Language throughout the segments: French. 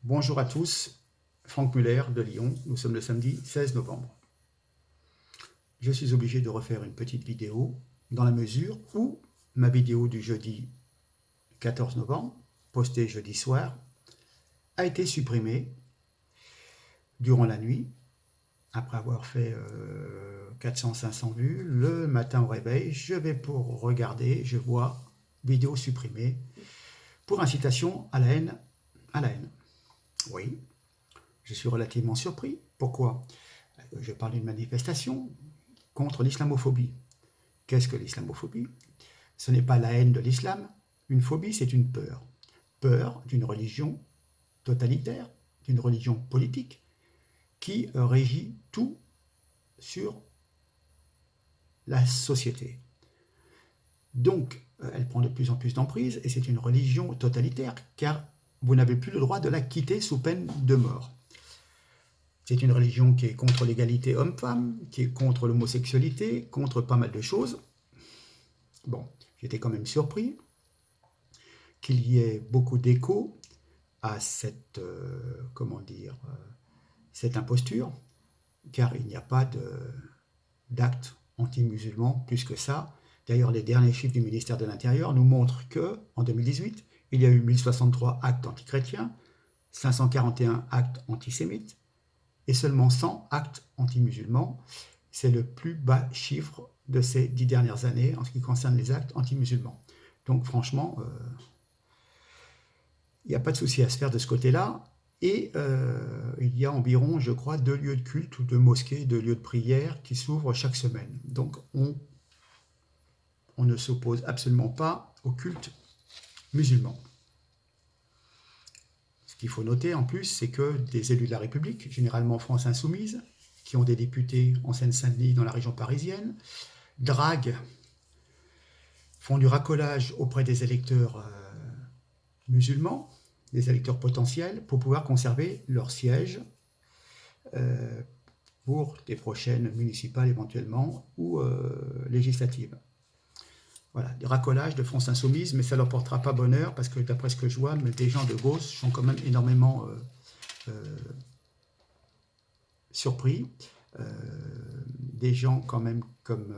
Bonjour à tous, Franck Muller de Lyon, nous sommes le samedi 16 novembre. Je suis obligé de refaire une petite vidéo dans la mesure où ma vidéo du jeudi 14 novembre, postée jeudi soir, a été supprimée durant la nuit, après avoir fait 400-500 vues. Le matin au réveil, je vais pour regarder, je vois vidéo supprimée pour incitation à la haine. Oui, je suis relativement surpris. Pourquoi? Je parle d'une manifestation contre l'islamophobie. Qu'est-ce que l'islamophobie? Ce n'est pas la haine de l'islam. Une phobie, c'est une peur. Peur d'une religion totalitaire, d'une religion politique qui régit tout sur la société. Donc, elle prend de plus en plus d'emprise et c'est une religion totalitaire car vous n'avez plus le droit de la quitter sous peine de mort. C'est une religion qui est contre l'égalité homme-femme, qui est contre l'homosexualité, contre pas mal de choses. Bon, j'étais quand même surpris qu'il y ait beaucoup d'écho à cette, cette imposture, car il n'y a pas d'actes anti-musulmans plus que ça. D'ailleurs, les derniers chiffres du ministère de l'Intérieur nous montrent qu'en 2018, il y a eu 1063 actes antichrétiens, 541 actes antisémites et seulement 100 actes anti-musulmans. C'est le plus bas chiffre de ces 10 dernières années en ce qui concerne les actes anti-musulmans. Donc franchement, il n'y a pas de souci à se faire de ce côté-là. Et il y a environ, je crois, 2 lieux de culte ou 2 mosquées, 2 lieux de prière qui s'ouvrent chaque semaine. Donc on ne s'oppose absolument pas au culte musulman. Ce qu'il faut noter en plus, c'est que des élus de la République, généralement France Insoumise, qui ont des députés en Seine-Saint-Denis dans la région parisienne, draguent, font du racolage auprès des électeurs musulmans, des électeurs potentiels, pour pouvoir conserver leur siège pour des prochaines municipales éventuellement ou législatives. Voilà, des racolages de France Insoumise, mais ça ne leur portera pas bonheur parce que d'après ce que je vois, des gens de gauche sont quand même énormément surpris. Des gens quand même comme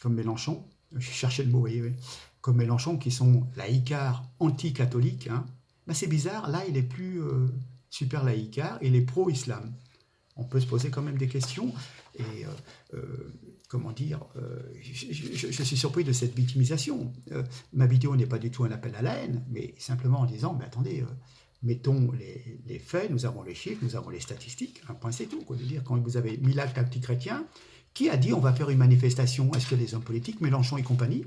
Mélenchon, je cherchais le mot, vous voyez, comme Mélenchon, qui sont laïcards anti-catholiques. Hein. Ben c'est bizarre, là il est plus super laïcard, il est pro-islam. On peut se poser quand même des questions et je suis surpris de cette victimisation. Ma vidéo n'est pas du tout un appel à la haine, mais simplement en disant, mais attendez, mettons les faits, nous avons les chiffres, nous avons les statistiques, un point c'est tout. Quoi, de dire, quand vous avez 1000 actes anti-chrétiens, qui a dit on va faire une manifestation? Est-ce que les hommes politiques, Mélenchon et compagnie,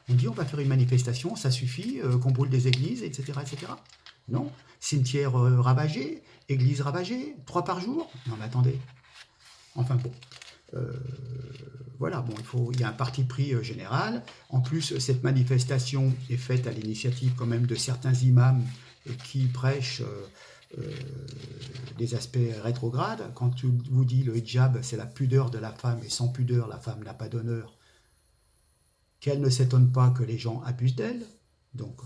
ont dit on va faire une manifestation, ça suffit, qu'on brûle des églises, etc. etc. Non, cimetières ravagés, églises ravagées, 3 par jour. Non mais attendez. Enfin bon, voilà, bon, il y a un parti pris général. En plus, cette manifestation est faite à l'initiative quand même de certains imams qui prêchent des aspects rétrogrades. Quand tu vous dis le hijab, c'est la pudeur de la femme, et sans pudeur, la femme n'a pas d'honneur, qu'elle ne s'étonne pas que les gens abusent d'elle. Donc,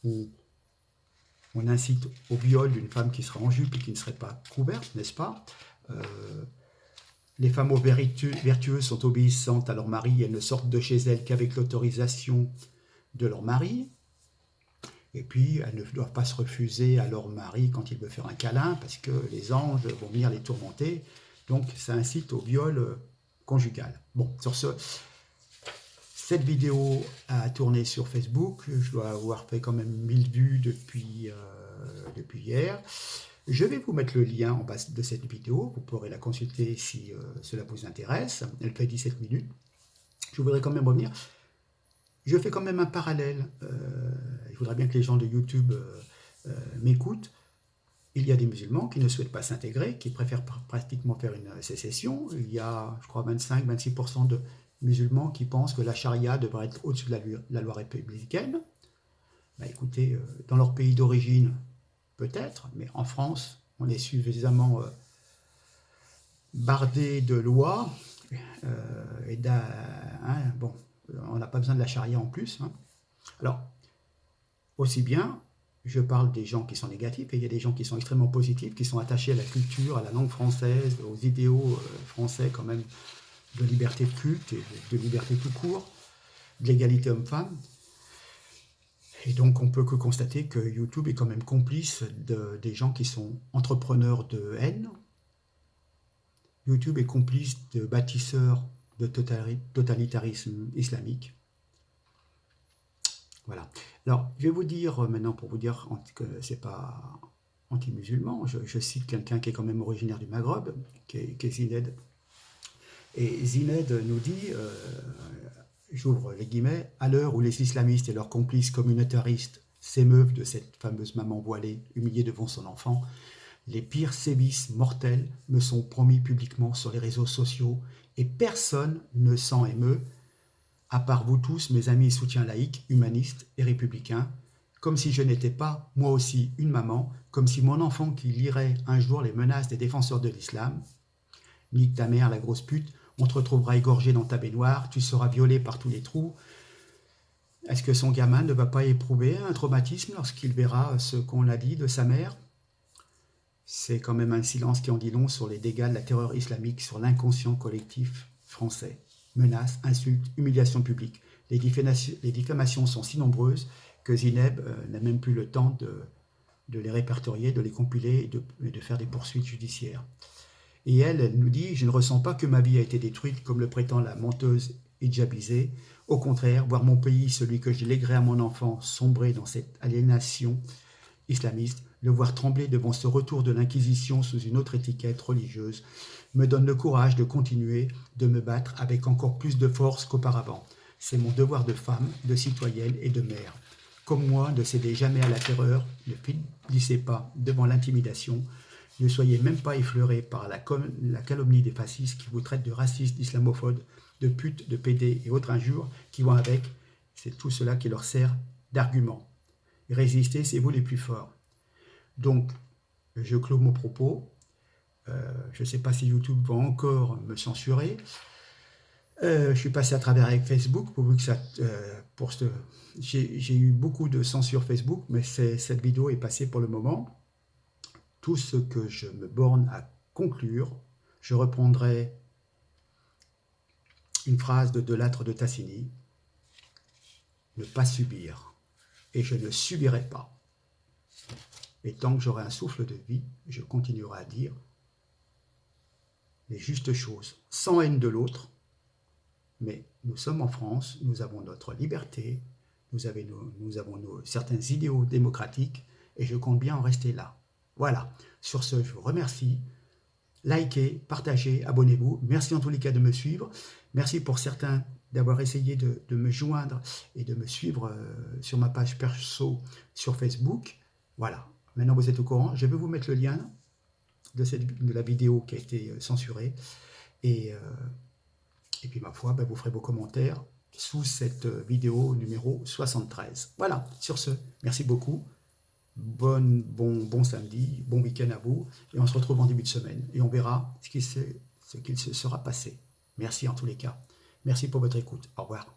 on incite au viol d'une femme qui serait en jupe et qui ne serait pas couverte, n'est-ce pas? Les femmes vertueuses sont obéissantes à leur mari, elles ne sortent de chez elles qu'avec l'autorisation de leur mari. Et puis, elles ne doivent pas se refuser à leur mari quand il veut faire un câlin, parce que les anges vont venir les tourmenter. Donc, ça incite au viol conjugal. Bon, sur ce, cette vidéo a tourné sur Facebook. Je dois avoir fait quand même 1000 vues depuis hier. Je vais vous mettre le lien en bas de cette vidéo. Vous pourrez la consulter si cela vous intéresse. Elle fait 17 minutes. Je voudrais quand même revenir. Je fais quand même un parallèle. Il faudrait bien que les gens de YouTube m'écoutent. Il y a des musulmans qui ne souhaitent pas s'intégrer, qui préfèrent pratiquement faire une sécession. Il y a, je crois, 25-26% de musulmans qui pensent que la charia devrait être au-dessus de la loi républicaine. Ben, écoutez, dans leur pays d'origine, peut-être, mais en France, on est suffisamment bardé de lois bon, on n'a pas besoin de la charia en plus. Hein. Alors, aussi bien, je parle des gens qui sont négatifs, et il y a des gens qui sont extrêmement positifs, qui sont attachés à la culture, à la langue française, aux idéaux français quand même, de liberté de culte et de liberté tout court, de l'égalité homme-femme. Et donc on peut que constater que YouTube est quand même complice des gens qui sont entrepreneurs de haine. YouTube est complice de bâtisseurs de totalitarisme islamique. Voilà. Alors, je vais vous dire maintenant, pour vous dire que c'est pas anti-musulman, je cite quelqu'un qui est quand même originaire du Maghreb, qui est Zined. Et Zined nous dit, j'ouvre les guillemets, à l'heure où les islamistes et leurs complices communautaristes s'émeuvent de cette fameuse maman voilée humiliée devant son enfant, les pires sévices mortels me sont promis publiquement sur les réseaux sociaux et personne ne s'en émeut, à part vous tous, mes amis et soutiens laïcs, humanistes et républicains, comme si je n'étais pas, moi aussi, une maman, comme si mon enfant qui lirait un jour les menaces des défenseurs de l'islam, nique ta mère, la grosse pute, on te retrouvera égorgé dans ta baignoire, tu seras violé par tous les trous. Est-ce que son gamin ne va pas éprouver un traumatisme lorsqu'il verra ce qu'on a dit de sa mère? C'est quand même un silence qui en dit long sur les dégâts de la terreur islamique sur l'inconscient collectif français. Menaces, insultes, humiliations publiques. Les diffamations sont si nombreuses que Zineb n'a même plus le temps de les répertorier, de les compiler et de faire des poursuites judiciaires. Et elle nous dit « Je ne ressens pas que ma vie a été détruite comme le prétend la menteuse hijabisée. Au contraire, voir mon pays, celui que je léguerai à mon enfant, sombrer dans cette aliénation islamiste, le voir trembler devant ce retour de l'Inquisition sous une autre étiquette religieuse, me donne le courage de continuer de me battre avec encore plus de force qu'auparavant. C'est mon devoir de femme, de citoyenne et de mère. Comme moi, ne cédez jamais à la terreur, ne faiblissez pas devant l'intimidation, ne soyez même pas effleurés par la calomnie des fascistes qui vous traitent de racistes, d'islamophobes, de putes, de pédés et autres injures qui vont avec. C'est tout cela qui leur sert d'argument. Résistez, c'est vous les plus forts. » Donc, je clôt mon propos. Je ne sais pas si YouTube va encore me censurer. Je suis passé à travers avec Facebook j'ai eu beaucoup de censure Facebook, mais cette vidéo est passée pour le moment. Tout ce que je me borne à conclure, je reprendrai une phrase de Delattre de Tassigny: ne pas subir, et je ne subirai pas. Et tant que j'aurai un souffle de vie, je continuerai à dire les justes choses, sans haine de l'autre. Mais nous sommes en France, nous avons notre liberté, nous avons certains idéaux démocratiques, et je compte bien en rester là. Voilà, sur ce, je vous remercie. Likez, partagez, abonnez-vous. Merci en tous les cas de me suivre. Merci pour certains d'avoir essayé de me joindre et de me suivre sur ma page perso sur Facebook. Voilà, maintenant vous êtes au courant. Je vais vous mettre le lien de la vidéo qui a été censurée. Et puis ma foi, vous ferez vos commentaires sous cette vidéo numéro 73. Voilà, sur ce, merci beaucoup. Bon samedi, bon week-end à vous, et on se retrouve en début de semaine, et on verra ce qu'il se sera passé. Merci en tous les cas. Merci pour votre écoute. Au revoir.